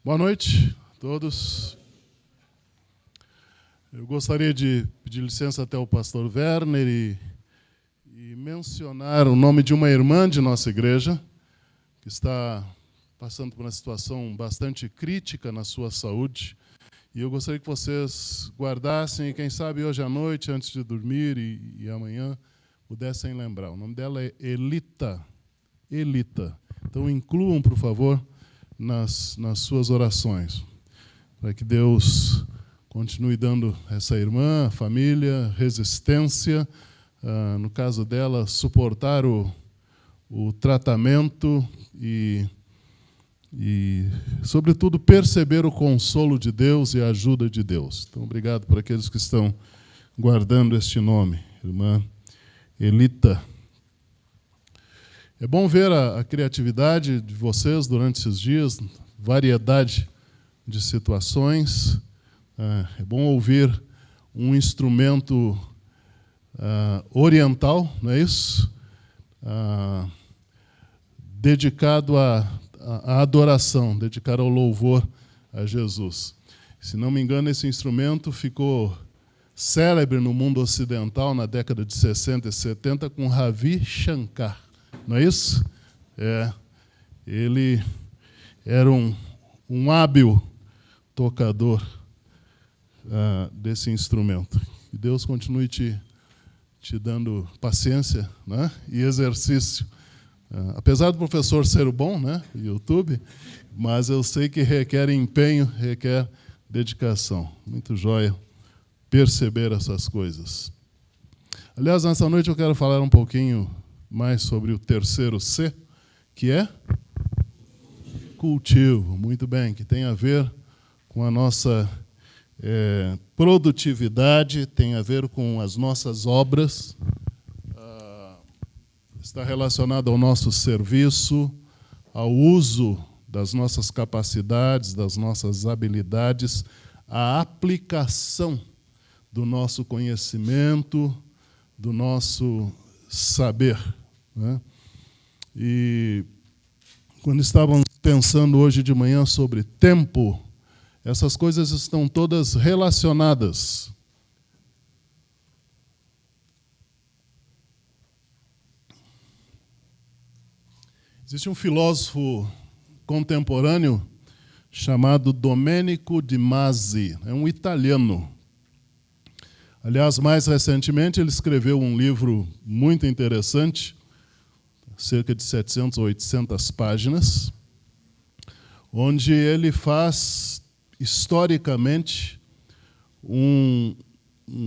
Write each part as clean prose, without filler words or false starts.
Boa noite a todos. Eu gostaria de pedir licença até o pastor Werner e mencionar o nome de uma irmã de nossa igreja que está passando por uma situação bastante crítica na sua saúde. E eu gostaria que vocês guardassem, e quem sabe hoje à noite, antes de dormir e amanhã, pudessem lembrar. O nome dela é Elita. Elita. Então incluam, por favor, nas suas orações, para que Deus continue dando a essa irmã, a família, resistência, no caso dela, suportar o tratamento e, sobretudo, perceber o consolo de Deus e a ajuda de Deus. Então, obrigado por aqueles que estão guardando este nome, irmã Elita. É bom ver a criatividade de vocês durante esses dias, variedade de situações. É bom ouvir um instrumento oriental, não é isso? Dedicado à adoração, dedicado ao louvor a Jesus. Se não me engano, esse instrumento ficou célebre no mundo ocidental na década de 60 e 70 com Ravi Shankar. Não é isso? Ele era um hábil tocador desse instrumento. Que Deus continue te dando paciência, né? E exercício. Apesar do professor ser bom, né? YouTube, mas eu sei que requer empenho, requer dedicação. Muito joia perceber essas coisas. Aliás, nessa noite eu quero falar um pouquinho mais sobre o terceiro C, que é cultivo. Muito bem, que tem a ver com a nossa produtividade, tem a ver com as nossas obras, está relacionado ao nosso serviço, ao uso das nossas capacidades, das nossas habilidades, à aplicação do nosso conhecimento, do nosso saber, né? E quando estávamos pensando hoje de manhã sobre tempo, essas coisas estão todas relacionadas. Existe um filósofo contemporâneo chamado Domenico de Masi, é um italiano. Aliás, mais recentemente, ele escreveu um livro muito interessante, cerca de 700 ou 800 páginas, onde ele faz, historicamente, um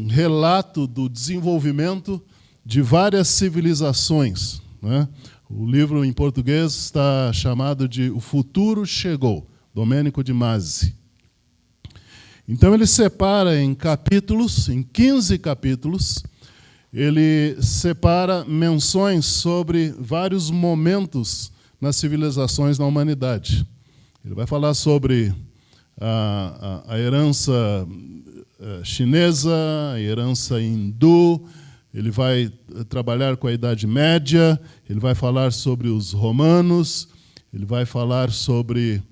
relato do desenvolvimento de várias civilizações, né? O livro, em português, está chamado de O Futuro Chegou, Domenico de Masi. Então, ele separa em capítulos, em 15 capítulos, ele separa menções sobre vários momentos nas civilizações da humanidade. Ele vai falar sobre a herança chinesa, a herança hindu, ele vai trabalhar com a Idade Média, ele vai falar sobre os romanos, ele vai falar sobre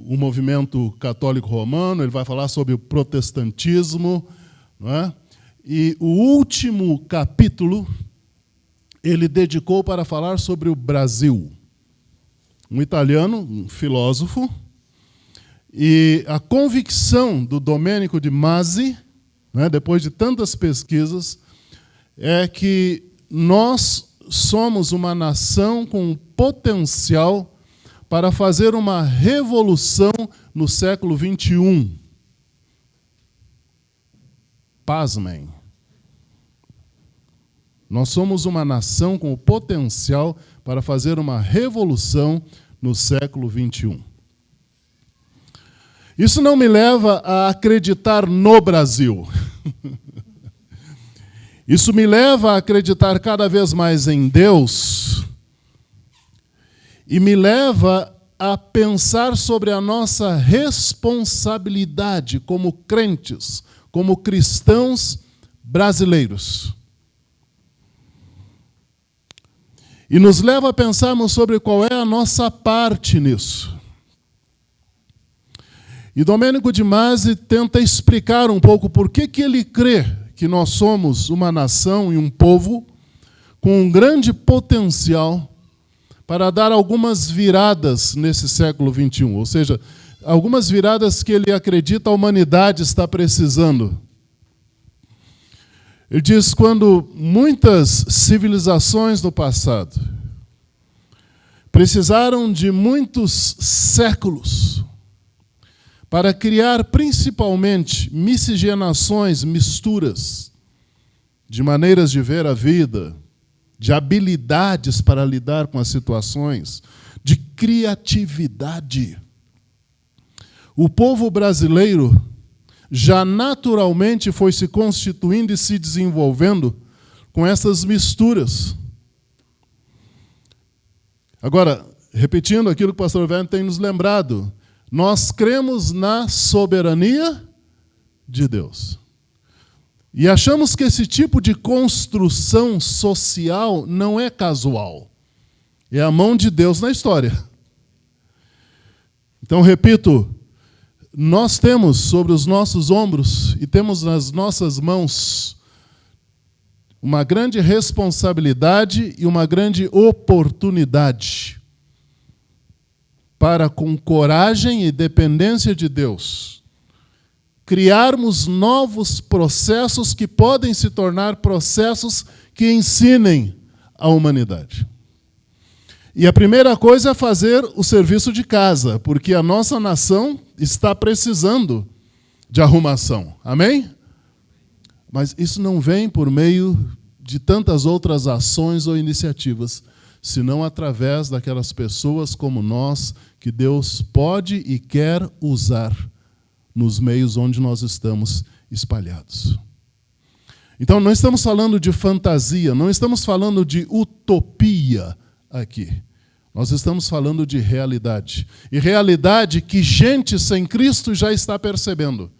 o movimento católico romano, ele vai falar sobre o protestantismo, não é? E o último capítulo ele dedicou para falar sobre o Brasil. Um italiano, um filósofo, e a convicção do Domenico de Masi, né, depois de tantas pesquisas, é que nós somos uma nação com potencial para fazer uma revolução no século XXI. Pasmem. Nós somos uma nação com o potencial para fazer uma revolução no século XXI. Isso não me leva a acreditar no Brasil. Isso me leva a acreditar cada vez mais em Deus e me leva a pensar sobre a nossa responsabilidade como crentes, como cristãos brasileiros. E nos leva a pensarmos sobre qual é a nossa parte nisso. E Domênico de Masi tenta explicar um pouco por que ele crê que nós somos uma nação e um povo com um grande potencial para dar algumas viradas nesse século XXI, ou seja, algumas viradas que ele acredita a humanidade está precisando. Ele diz, quando muitas civilizações do passado precisaram de muitos séculos para criar principalmente miscigenações, misturas de maneiras de ver a vida, de habilidades para lidar com as situações, de criatividade. O povo brasileiro já naturalmente foi se constituindo e se desenvolvendo com essas misturas. Agora, repetindo aquilo que o pastor Werner tem nos lembrado, nós cremos na soberania de Deus. E achamos que esse tipo de construção social não é casual. É a mão de Deus na história. Então, repito, nós temos sobre os nossos ombros e temos nas nossas mãos uma grande responsabilidade e uma grande oportunidade para, com coragem e dependência de Deus, criarmos novos processos que podem se tornar processos que ensinem a humanidade. E a primeira coisa é fazer o serviço de casa, porque a nossa nação está precisando de arrumação. Amém? Mas isso não vem por meio de tantas outras ações ou iniciativas, senão através daquelas pessoas como nós, que Deus pode e quer usar nos meios onde nós estamos espalhados. Então, não estamos falando de fantasia, não estamos falando de utopia aqui. Nós estamos falando de realidade. E realidade que gente sem Cristo já está percebendo.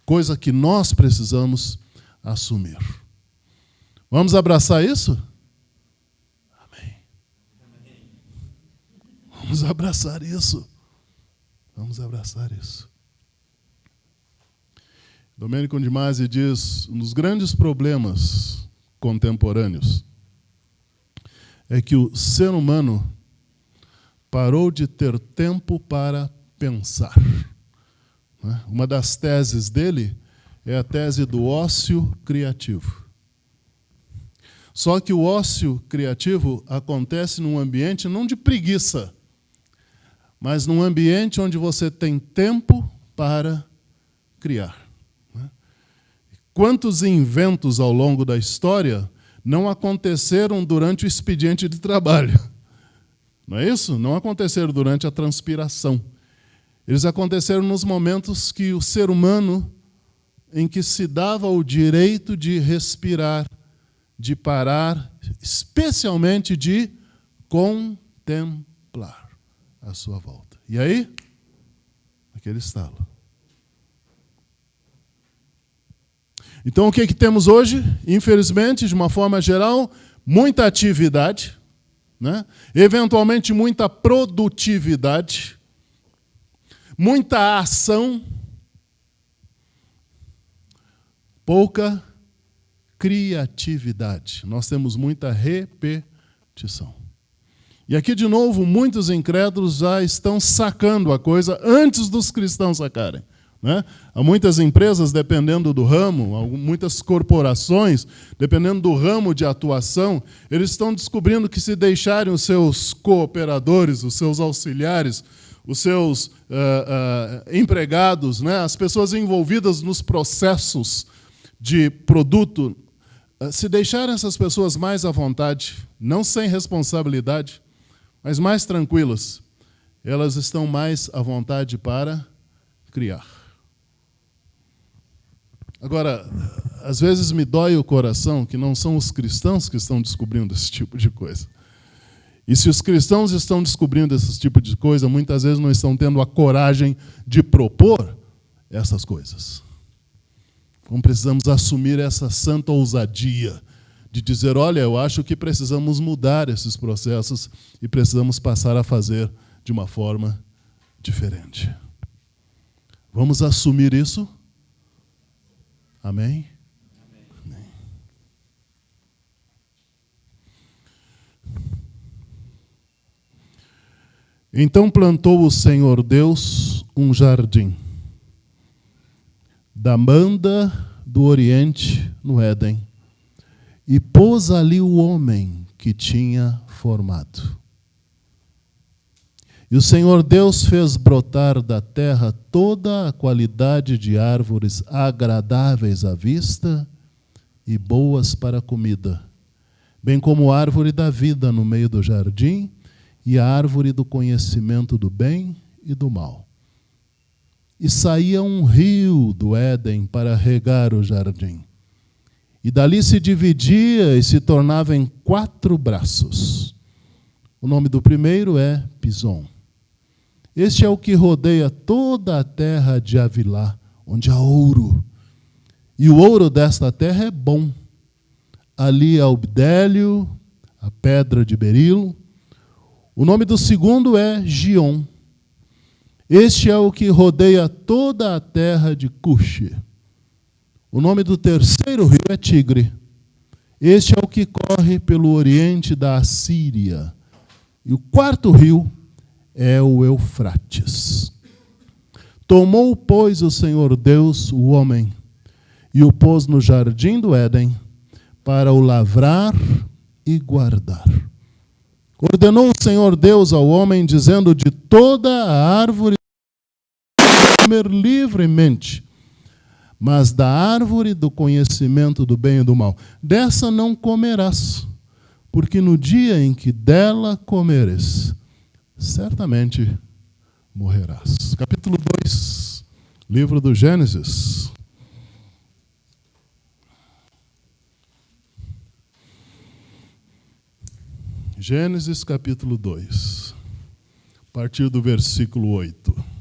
Coisa que nós precisamos assumir. Vamos abraçar isso? Amém. Vamos abraçar isso. Vamos abraçar isso. Domênico de Masi diz, um dos grandes problemas contemporâneos é que o ser humano parou de ter tempo para pensar. Uma das teses dele é a tese do ócio criativo. Só que o ócio criativo acontece num ambiente não de preguiça, mas num ambiente onde você tem tempo para criar. Quantos inventos ao longo da história não aconteceram durante o expediente de trabalho? Não é isso? Não aconteceram durante a transpiração. Eles aconteceram nos momentos que o ser humano, em que se dava o direito de respirar, de parar, especialmente de contemplar a sua volta. E aí? Aquele estalo. Então, o que temos hoje? Infelizmente, de uma forma geral, muita atividade, né? Eventualmente muita produtividade, muita ação, pouca criatividade. Nós temos muita repetição. E aqui, de novo, muitos incrédulos já estão sacando a coisa antes dos cristãos sacarem. Né? Há muitas empresas, dependendo do ramo, muitas corporações, dependendo do ramo de atuação, eles estão descobrindo que se deixarem os seus cooperadores, os seus auxiliares, os seus empregados, né? As pessoas envolvidas nos processos de produto, se deixarem essas pessoas mais à vontade, não sem responsabilidade, mas mais tranquilas, elas estão mais à vontade para criar. Agora, às vezes me dói o coração que não são os cristãos que estão descobrindo esse tipo de coisa. E se os cristãos estão descobrindo esse tipo de coisa, muitas vezes não estão tendo a coragem de propor essas coisas. Então precisamos assumir essa santa ousadia de dizer, olha, eu acho que precisamos mudar esses processos e precisamos passar a fazer de uma forma diferente. Vamos assumir isso? Amém? Amém. Então plantou o Senhor Deus um jardim da banda do Oriente no Éden e pôs ali o homem que tinha formado. E o Senhor Deus fez brotar da terra toda a qualidade de árvores agradáveis à vista e boas para a comida, bem como a árvore da vida no meio do jardim e a árvore do conhecimento do bem e do mal. E saía um rio do Éden para regar o jardim. E dali se dividia e se tornava em 4 braços. O nome do primeiro é Pison. Este é o que rodeia toda a terra de Havilá, onde há ouro. E o ouro desta terra é bom. Ali há o bdélio, a pedra de berilo. O nome do segundo é Gion. Este é o que rodeia toda a terra de Cuxi. O nome do terceiro rio é Tigre. Este é o que corre pelo oriente da Assíria. E o 4º rio é o Eufrates. Tomou, pois, o Senhor Deus o homem e o pôs no jardim do Éden para o lavrar e guardar. Ordenou o Senhor Deus ao homem, dizendo, de toda a árvore comer livremente, mas da árvore do conhecimento do bem e do mal, dessa não comerás, porque no dia em que dela comeres, certamente morrerás. Capítulo 2, livro do Gênesis. Gênesis capítulo 2, a partir do versículo 8.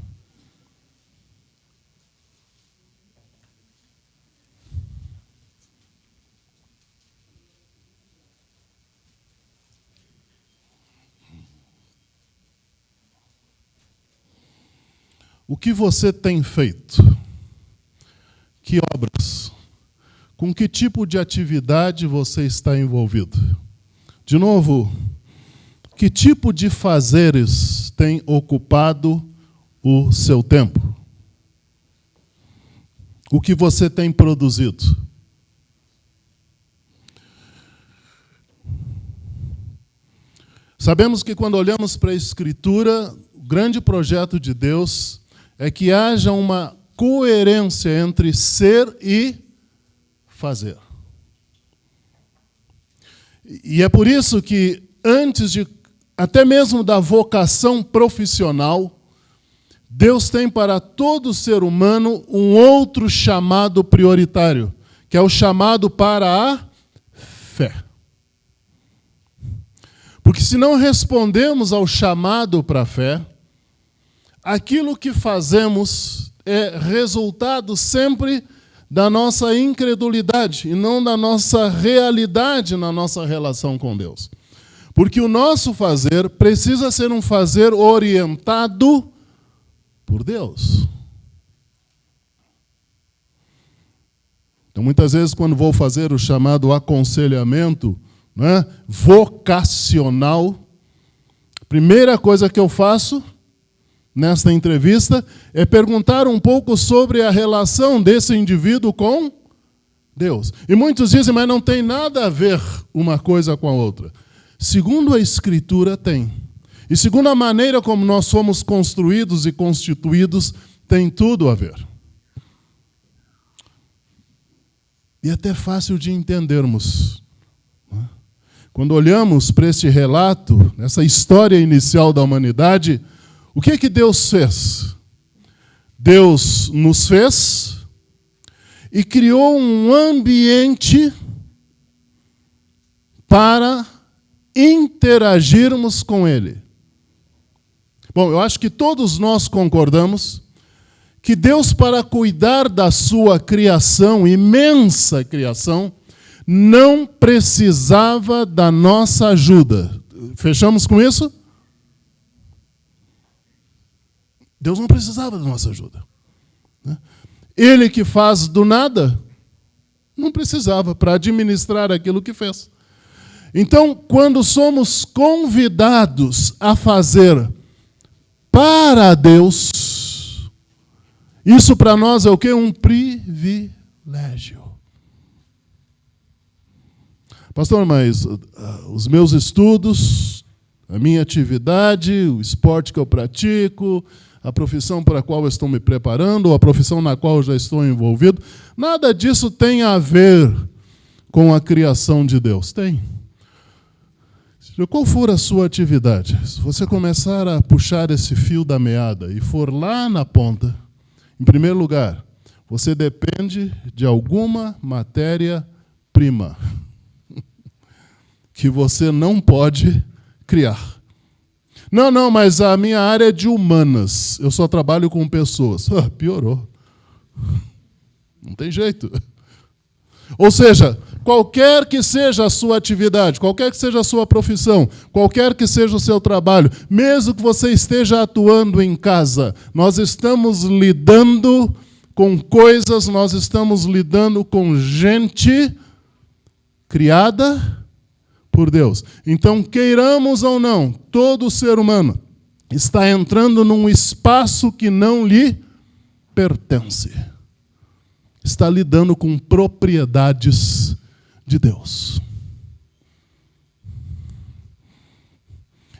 O que você tem feito? Que obras? Com que tipo de atividade você está envolvido? De novo, que tipo de fazeres tem ocupado o seu tempo? O que você tem produzido? Sabemos que quando olhamos para a Escritura, o grande projeto de Deus é que haja uma coerência entre ser e fazer. E é por isso que, antes de até mesmo da vocação profissional, Deus tem para todo ser humano um outro chamado prioritário, que é o chamado para a fé. Porque se não respondemos ao chamado para a fé, aquilo que fazemos é resultado sempre da nossa incredulidade e não da nossa realidade na nossa relação com Deus. Porque o nosso fazer precisa ser um fazer orientado por Deus. Então, muitas vezes, quando vou fazer o chamado aconselhamento, né, vocacional, a primeira coisa que eu faço nesta entrevista é perguntar um pouco sobre a relação desse indivíduo com Deus. E muitos dizem, mas não tem nada a ver uma coisa com a outra. Segundo a Escritura, tem. E segundo a maneira como nós somos construídos e constituídos, tem tudo a ver. E é até fácil de entendermos. Quando olhamos para este relato, essa história inicial da humanidade, o que é que Deus fez? Deus nos fez e criou um ambiente para interagirmos com Ele. Bom, eu acho que todos nós concordamos que Deus, para cuidar da sua criação, imensa criação, não precisava da nossa ajuda. Fechamos com isso? Deus não precisava da nossa ajuda. Ele que faz do nada, não precisava para administrar aquilo que fez. Então, quando somos convidados a fazer para Deus, isso para nós é o quê? Um privilégio. Pastor, mas os meus estudos, a minha atividade, o esporte que eu pratico, a profissão para a qual eu estou me preparando, ou a profissão na qual eu já estou envolvido, nada disso tem a ver com a criação de Deus. Tem. Qual for a sua atividade, se você começar a puxar esse fio da meada e for lá na ponta, em primeiro lugar, você depende de alguma matéria-prima que você não pode criar. Não, mas a minha área é de humanas. Eu só trabalho com pessoas. Piorou. Não tem jeito. Ou seja, qualquer que seja a sua atividade, qualquer que seja a sua profissão, qualquer que seja o seu trabalho, mesmo que você esteja atuando em casa, nós estamos lidando com coisas, nós estamos lidando com gente criada por Deus. Então, queiramos ou não, todo ser humano está entrando num espaço que não lhe pertence. Está lidando com propriedades de Deus.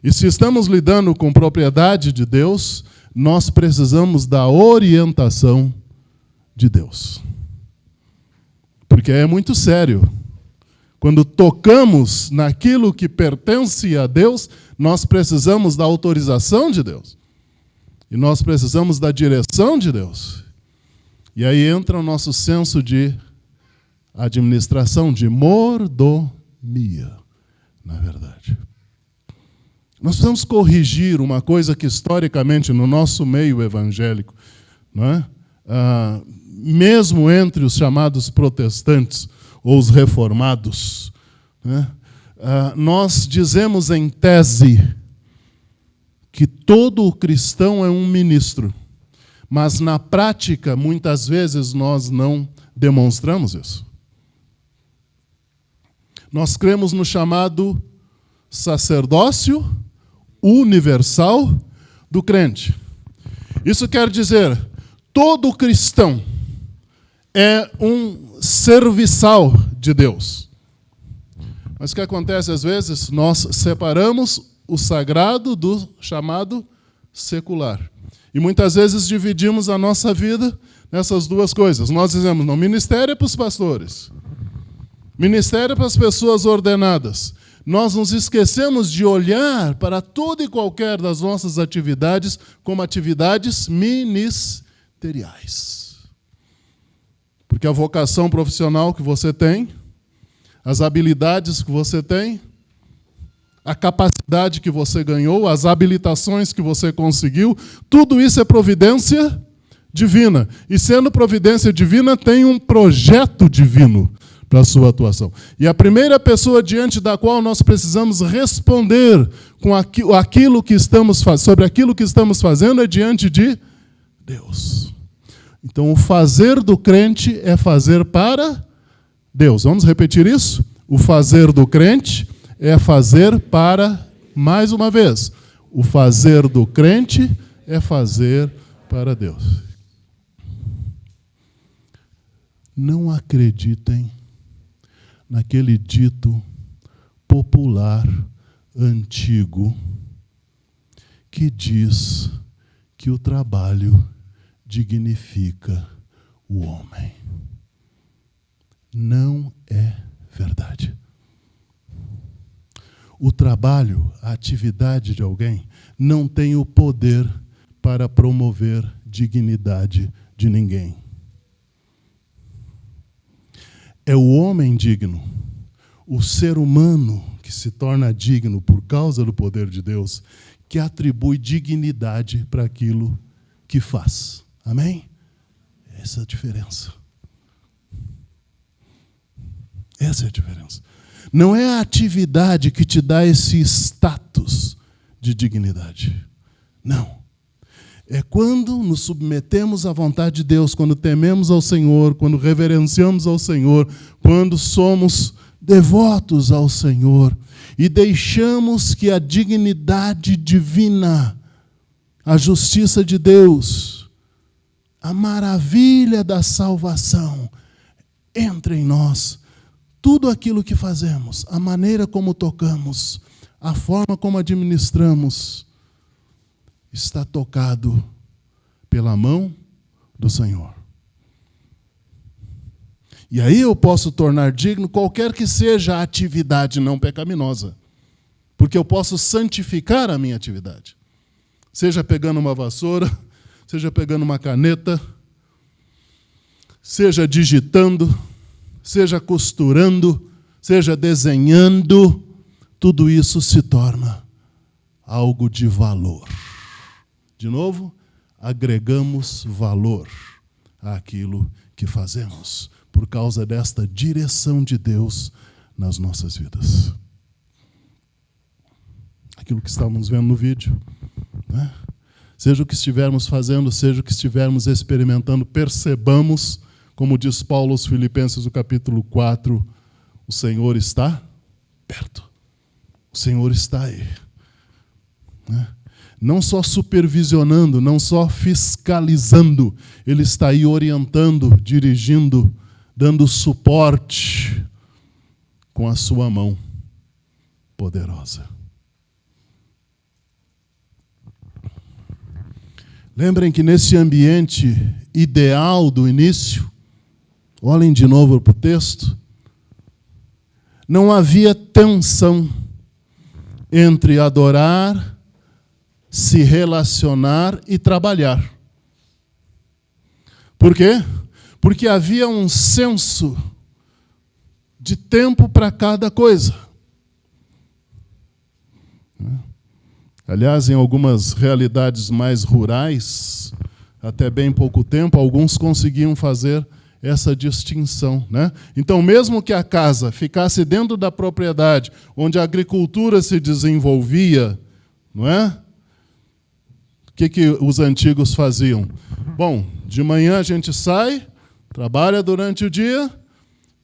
E se estamos lidando com propriedade de Deus, nós precisamos da orientação de Deus. Porque é muito sério. Quando tocamos naquilo que pertence a Deus, nós precisamos da autorização de Deus. E nós precisamos da direção de Deus. E aí entra o nosso senso de administração, de mordomia, na verdade. Nós precisamos corrigir uma coisa que historicamente no nosso meio evangélico, não é? Mesmo entre os chamados protestantes ou os reformados, né? Nós dizemos em tese que todo cristão é um ministro, mas na prática, muitas vezes, nós não demonstramos isso. Nós cremos no chamado sacerdócio universal do crente. Isso quer dizer, todo cristão é um serviçal de Deus. Mas o que acontece às vezes? Nós separamos o sagrado do chamado secular. E muitas vezes dividimos a nossa vida nessas duas coisas. Nós dizemos, não, ministério é para os pastores. Ministério é para as pessoas ordenadas. Nós nos esquecemos de olhar para toda e qualquer das nossas atividades como atividades ministeriais. Porque a vocação profissional que você tem, as habilidades que você tem, a capacidade que você ganhou, as habilitações que você conseguiu, tudo isso é providência divina. E sendo providência divina, tem um projeto divino para a sua atuação. E a primeira pessoa diante da qual nós precisamos responder com aquilo que estamos sobre aquilo que estamos fazendo é diante de Deus. Então, o fazer do crente é fazer para Deus. Vamos repetir isso? O fazer do crente é fazer para, mais uma vez, o fazer do crente é fazer para Deus. Não acreditem naquele dito popular antigo que diz que o trabalho dignifica o homem. Não é verdade. O trabalho, a atividade de alguém, não tem o poder para promover dignidade de ninguém. É o homem digno, o ser humano que se torna digno por causa do poder de Deus, que atribui dignidade para aquilo que faz. Amém? Essa é a diferença. Essa é a diferença. Não é a atividade que te dá esse status de dignidade. Não. É quando nos submetemos à vontade de Deus, quando tememos ao Senhor, quando reverenciamos ao Senhor, quando somos devotos ao Senhor e deixamos que a dignidade divina, a justiça de Deus, a maravilha da salvação entre em nós. Tudo aquilo que fazemos, a maneira como tocamos, a forma como administramos, está tocado pela mão do Senhor. E aí eu posso tornar digno qualquer que seja a atividade não pecaminosa, porque eu posso santificar a minha atividade. Seja pegando uma vassoura, seja pegando uma caneta, seja digitando, seja costurando, seja desenhando, tudo isso se torna algo de valor. De novo, agregamos valor àquilo que fazemos, por causa desta direção de Deus nas nossas vidas. Aquilo que estávamos vendo no vídeo, né? Seja o que estivermos fazendo, seja o que estivermos experimentando, percebamos, como diz Paulo aos Filipenses, no capítulo 4, o Senhor está perto. O Senhor está aí. Né? Não só supervisionando, não só fiscalizando, Ele está aí orientando, dirigindo, dando suporte com a sua mão poderosa. Lembrem que nesse ambiente ideal do início, olhem de novo para o texto, não havia tensão entre adorar, se relacionar e trabalhar. Por quê? Porque havia um senso de tempo para cada coisa. Aliás, em algumas realidades mais rurais, até bem pouco tempo, alguns conseguiam fazer essa distinção, né? Então, mesmo que a casa ficasse dentro da propriedade onde a agricultura se desenvolvia, não é? O que os antigos faziam? Bom, de manhã a gente sai, trabalha durante o dia,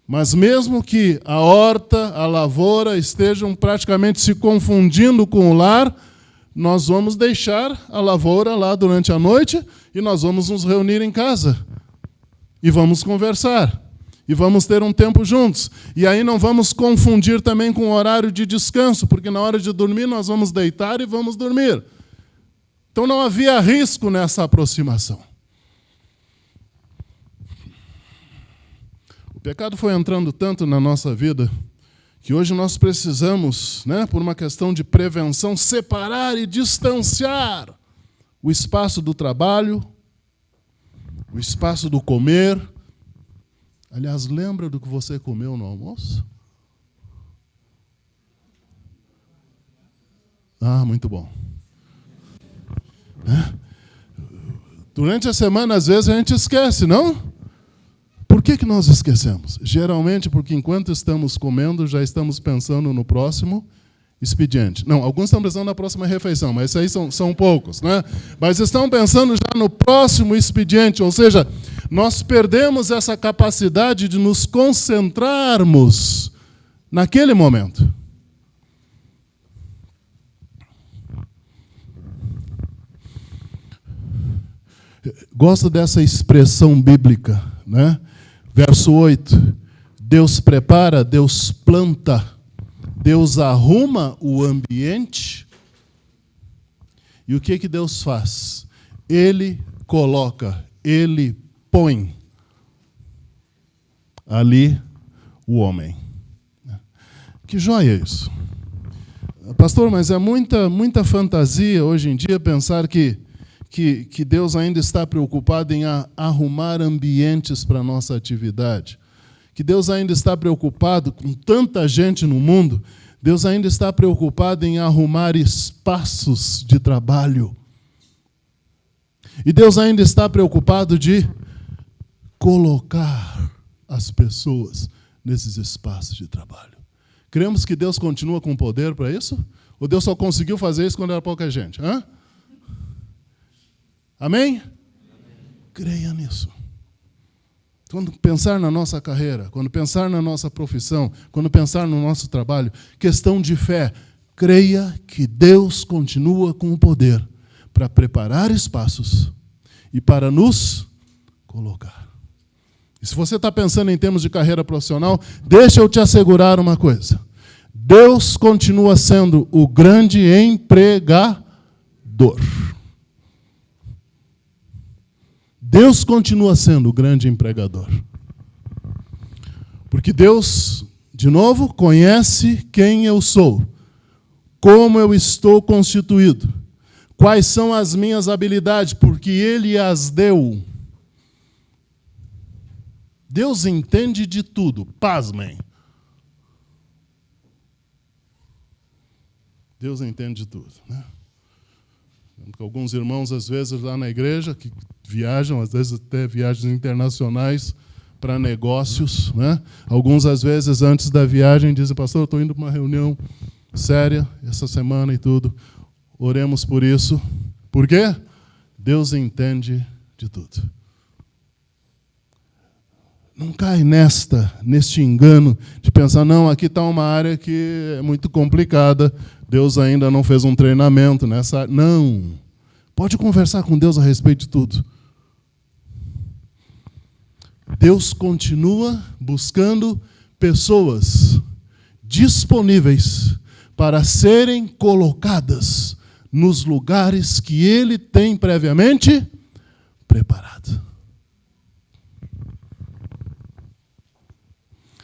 mas mesmo que a horta, a lavoura estejam praticamente se confundindo com o lar, nós vamos deixar a lavoura lá durante a noite e nós vamos nos reunir em casa. E vamos conversar. E vamos ter um tempo juntos. E aí não vamos confundir também com o horário de descanso, porque na hora de dormir nós vamos deitar e vamos dormir. Então não havia risco nessa aproximação. O pecado foi entrando tanto na nossa vida que hoje nós precisamos, né, por uma questão de prevenção, separar e distanciar o espaço do trabalho, o espaço do comer. Aliás, lembra do que você comeu no almoço? Ah, muito bom. Durante a semana, às vezes, a gente esquece, não? Por que nós esquecemos? Geralmente porque enquanto estamos comendo, já estamos pensando no próximo expediente. Não, alguns estão pensando na próxima refeição, mas esses aí são poucos, né? Mas estão pensando já no próximo expediente, ou seja, nós perdemos essa capacidade de nos concentrarmos naquele momento. Gosto dessa expressão bíblica, né? Verso 8, Deus prepara, Deus planta, Deus arruma o ambiente. E o que Deus faz? Ele coloca, Ele põe ali o homem. Que joia isso. Pastor, mas é muita fantasia hoje em dia pensar que Deus ainda está preocupado em arrumar ambientes para a nossa atividade. Que Deus ainda está preocupado com tanta gente no mundo, Deus ainda está preocupado em arrumar espaços de trabalho. E Deus ainda está preocupado de colocar as pessoas nesses espaços de trabalho. Cremos que Deus continua com poder para isso? Ou Deus só conseguiu fazer isso quando era pouca gente? Hã? Amém? Creia nisso. Quando pensar na nossa carreira, quando pensar na nossa profissão, quando pensar no nosso trabalho, questão de fé, creia que Deus continua com o poder para preparar espaços e para nos colocar. E se você está pensando em termos de carreira profissional, deixa eu te assegurar uma coisa. Deus continua sendo o grande empregador. Deus continua sendo o grande empregador. Porque Deus, de novo, conhece quem eu sou, como eu estou constituído, quais são as minhas habilidades, porque Ele as deu. Deus entende de tudo, pasmem. Deus entende de tudo, né? Alguns irmãos, às vezes, lá na igreja, que viajam, às vezes até viagens internacionais para negócios, né? Alguns, às vezes, antes da viagem, dizem, pastor, eu estou indo para uma reunião séria essa semana e tudo. Oremos por isso. Por quê? Deus entende de tudo. Não cai neste engano de pensar, não, aqui está uma área que é muito complicada, Deus ainda não fez um treinamento nessa área. Não. Pode conversar com Deus a respeito de tudo. Deus continua buscando pessoas disponíveis para serem colocadas nos lugares que Ele tem previamente preparado.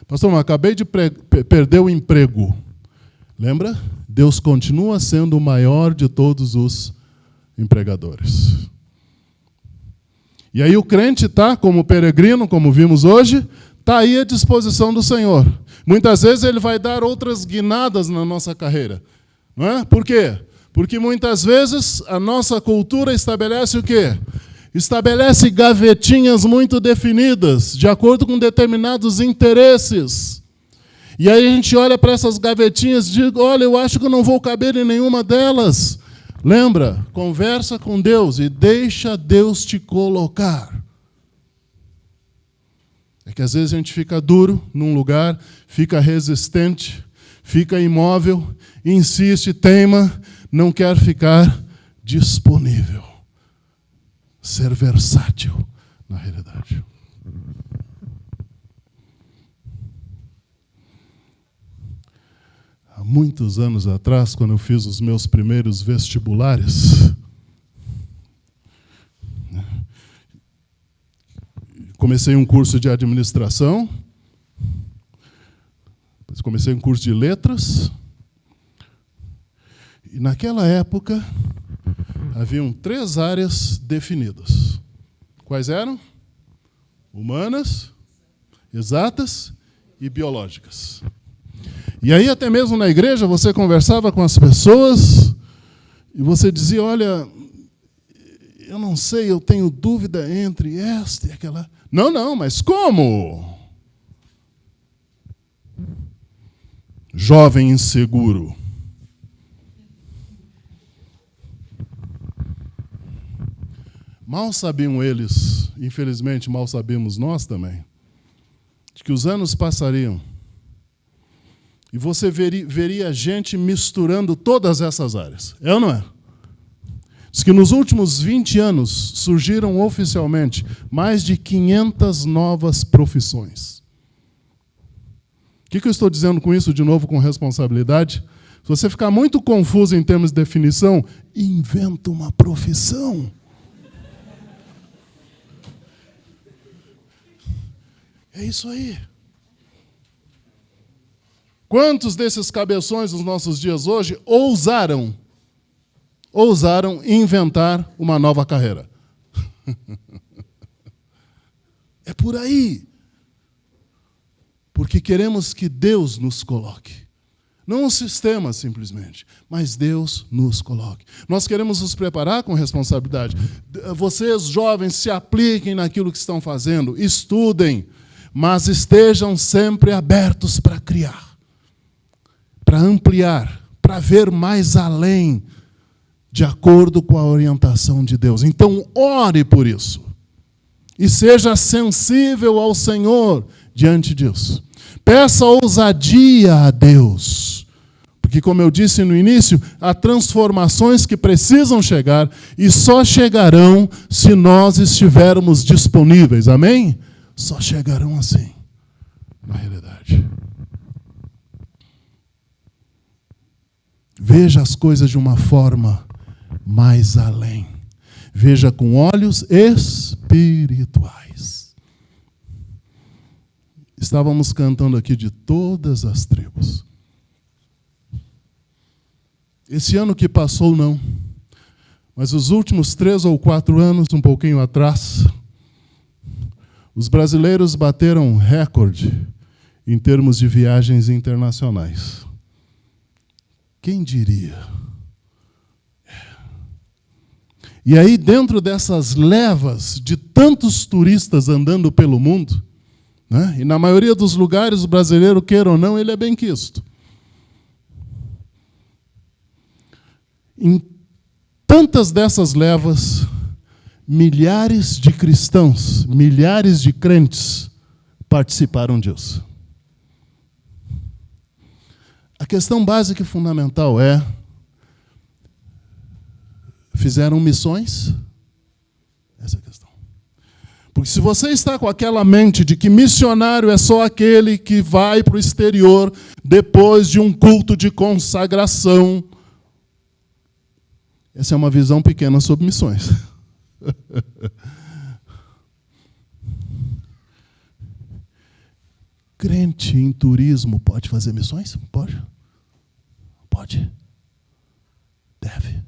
Pastor, eu acabei de perder o emprego. Lembra? Deus continua sendo o maior de todos os empregadores. E aí o crente está, como peregrino, como vimos hoje, está aí à disposição do Senhor. Muitas vezes Ele vai dar outras guinadas na nossa carreira. Não é? Por quê? Porque muitas vezes a nossa cultura estabelece o quê? Estabelece gavetinhas muito definidas, de acordo com determinados interesses. E aí a gente olha para essas gavetinhas e diz, olha, eu acho que eu não vou caber em nenhuma delas. Lembra? Conversa com Deus e deixa Deus te colocar. É que às vezes a gente fica duro num lugar, fica resistente, fica imóvel, insiste, teima, não quer ficar disponível. Ser versátil, na realidade. Há muitos anos atrás, quando eu fiz os meus primeiros vestibulares, comecei um curso de administração, depois comecei um curso de letras, e naquela época haviam 3 áreas definidas. Quais eram? Humanas, exatas e biológicas. E aí, até mesmo na igreja, você conversava com as pessoas e você dizia, olha, eu não sei, eu tenho dúvida entre esta e aquela. Não, mas como? Jovem inseguro. Mal sabiam eles, infelizmente mal sabemos nós também, de que os anos passariam e você veria gente misturando todas essas áreas. É ou não é? Diz que nos últimos 20 anos surgiram oficialmente mais de 500 novas profissões. O que eu estou dizendo com isso, de novo, com responsabilidade? Se você ficar muito confuso em termos de definição, inventa uma profissão. É isso aí. Quantos desses cabeções dos nossos dias hoje ousaram inventar uma nova carreira? É por aí. Porque queremos que Deus nos coloque. Não um sistema, simplesmente, mas Deus nos coloque. Nós queremos nos preparar com responsabilidade. Vocês, jovens, se apliquem naquilo que estão fazendo, estudem. mas estejam sempre abertos para criar, para ampliar, para ver mais além, de acordo com a orientação de Deus. Então, ore por isso. E seja sensível ao Senhor diante disso. Peça ousadia a Deus. Porque, como eu disse no início, há transformações que precisam chegar e só chegarão se nós estivermos disponíveis. Amém? Só chegarão assim, na realidade. Veja as coisas de uma forma mais além. Veja com olhos espirituais. Estávamos cantando aqui de todas as tribos. Esse ano que passou, não. Mas os últimos 3 ou 4 anos, um pouquinho atrás, os brasileiros bateram recorde em termos de viagens internacionais. Quem diria? E aí, dentro dessas levas de tantos turistas andando pelo mundo, né, e na maioria dos lugares, o brasileiro, queira ou não, ele é bem quisto. Em tantas dessas levas, milhares de cristãos, milhares de crentes participaram disso. A questão básica e fundamental é: fizeram missões? Essa é a questão. Porque se você está com aquela mente de que missionário é só aquele que vai para o exterior depois de um culto de consagração, essa é uma visão pequena sobre missões. Crente em turismo pode fazer missões? Pode. Pode. Deve.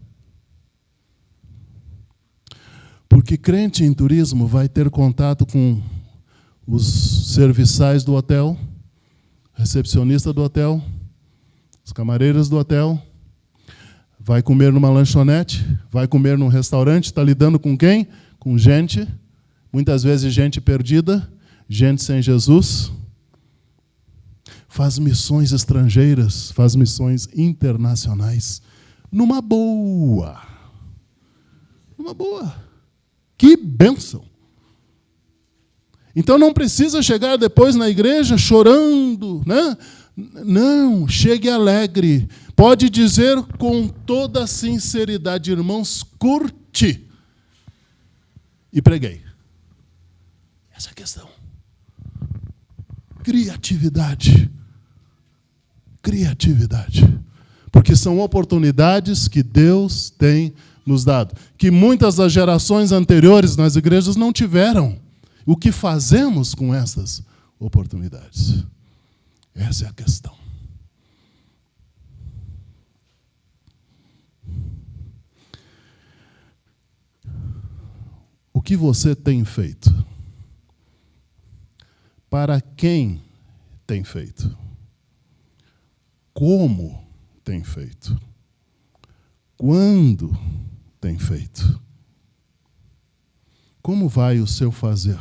Porque crente em turismo vai ter contato com os serviçais do hotel, recepcionista do hotel, as camareiras do hotel, vai comer numa lanchonete, vai comer num restaurante, está lidando com quem? Com gente, muitas vezes gente perdida, gente sem Jesus. Faz missões estrangeiras, faz missões internacionais, numa boa. Numa boa. Que bênção! Então não precisa chegar depois na igreja chorando, né? Não, chegue alegre. Pode dizer com toda sinceridade: irmãos, curti e preguei. Essa é a questão. Criatividade. Criatividade. Porque são oportunidades que Deus tem nos dado, que muitas das gerações anteriores nas igrejas não tiveram. O que fazemos com essas oportunidades? Essa é a questão. O que você tem feito? Para quem tem feito? Como tem feito? Quando tem feito? Como vai o seu fazer?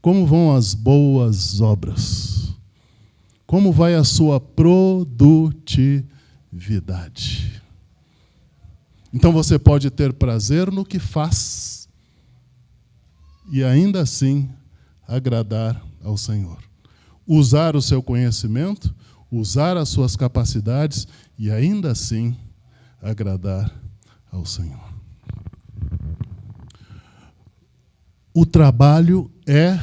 Como vão as boas obras? Como vai a sua produtividade? Então você pode ter prazer no que faz e ainda assim agradar ao Senhor. Usar o seu conhecimento, usar as suas capacidades e ainda assim agradar ao Senhor. O trabalho é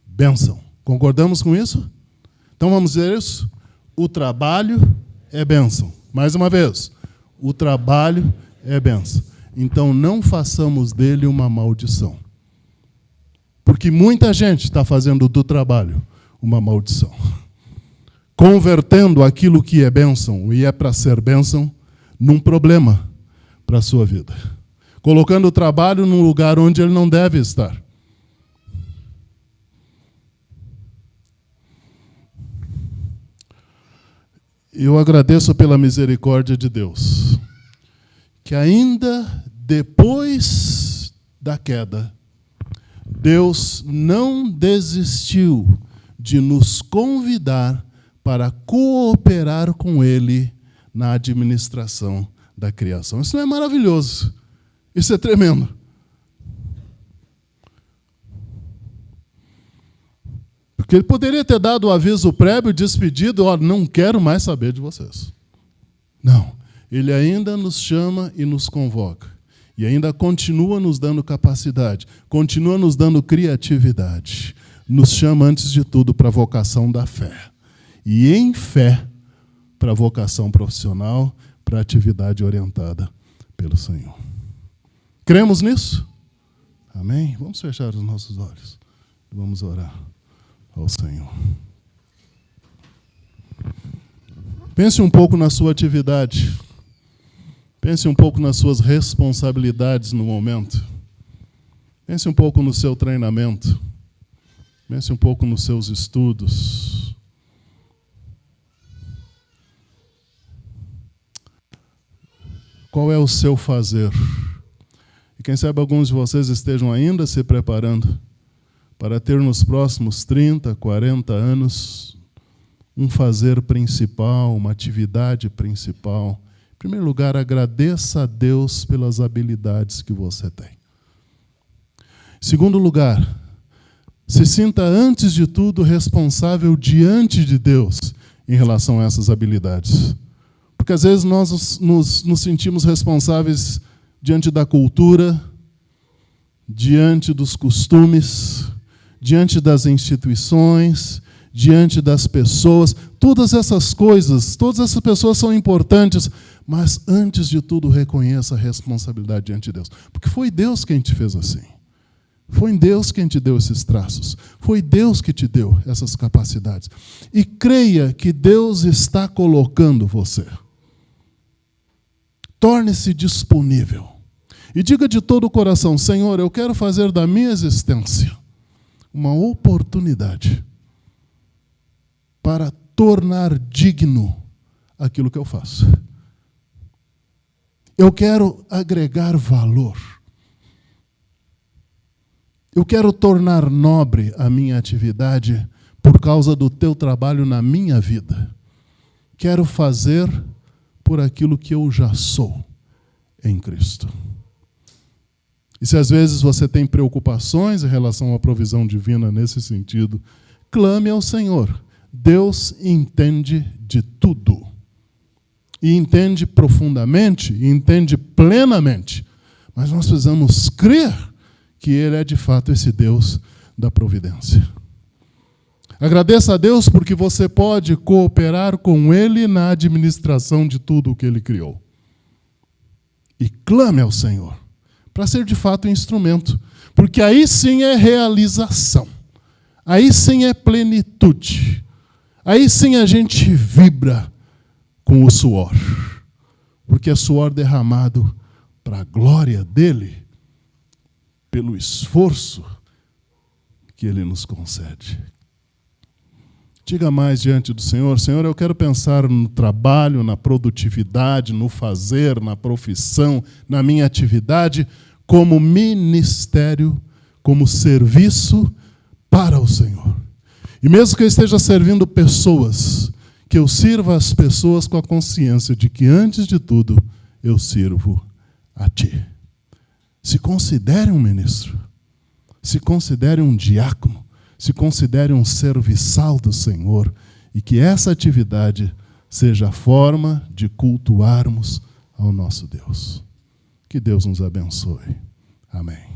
bênção. Concordamos com isso? Então vamos dizer isso? O trabalho é bênção. Mais uma vez, o trabalho é bênção. Então não façamos dele uma maldição. Porque muita gente está fazendo do trabalho uma maldição. Convertendo aquilo que é bênção e é para ser bênção num problema para a sua vida. Colocando o trabalho num lugar onde ele não deve estar. Eu agradeço pela misericórdia de Deus, que ainda depois da queda, Deus não desistiu de nos convidar para cooperar com Ele na administração da criação. Isso não é maravilhoso? Isso é tremendo. Porque Ele poderia ter dado o aviso prévio, despedido, ó, não quero mais saber de vocês. Não. Ele ainda nos chama e nos convoca. E ainda continua nos dando capacidade, continua nos dando criatividade. Nos chama, antes de tudo, para a vocação da fé. E em fé, para a vocação profissional, para a atividade orientada pelo Senhor. Cremos nisso? Amém? Vamos fechar os nossos olhos. Vamos orar ao Senhor. Pense um pouco na sua atividade. Pense um pouco nas suas responsabilidades no momento. Pense um pouco no seu treinamento. Pense um pouco nos seus estudos. Qual é o seu fazer? E quem sabe alguns de vocês estejam ainda se preparando para ter nos próximos 30, 40 anos um fazer principal, uma atividade principal. Em primeiro lugar, agradeça a Deus pelas habilidades que você tem. Em segundo lugar, se sinta, antes de tudo, responsável diante de Deus em relação a essas habilidades. Porque, às vezes, nós nos sentimos responsáveis diante da cultura, diante dos costumes, diante das instituições, diante das pessoas. Todas essas coisas, todas essas pessoas são importantes, mas, antes de tudo, reconheça a responsabilidade diante de Deus. Porque foi Deus quem te fez assim. Foi Deus quem te deu esses traços. Foi Deus que te deu essas capacidades. E creia que Deus está colocando você. Torne-se disponível. E diga de todo o coração: Senhor, eu quero fazer da minha existência uma oportunidade para tornar digno aquilo que eu faço. Eu quero agregar valor. Eu quero tornar nobre a minha atividade por causa do teu trabalho na minha vida. Quero fazer por aquilo que eu já sou em Cristo. E se às vezes você tem preocupações em relação à provisão divina nesse sentido, clame ao Senhor. Deus entende de tudo. E entende profundamente, e entende plenamente. Mas nós precisamos crer que Ele é de fato esse Deus da providência. Agradeça a Deus porque você pode cooperar com Ele na administração de tudo o que Ele criou. E clame ao Senhor para ser de fato um instrumento, porque aí sim é realização, aí sim é plenitude, aí sim a gente vibra com o suor, porque é suor derramado para a glória dEle, pelo esforço que Ele nos concede. Diga mais diante do Senhor: Senhor, eu quero pensar no trabalho, na produtividade, no fazer, na profissão, na minha atividade, como ministério, como serviço para o Senhor. E mesmo que eu esteja servindo pessoas, que eu sirva as pessoas com a consciência de que, antes de tudo, eu sirvo a Ti. Se considere um ministro, se considere um diácono, se considere um serviçal do Senhor, e que essa atividade seja a forma de cultuarmos ao nosso Deus. Que Deus nos abençoe. Amém.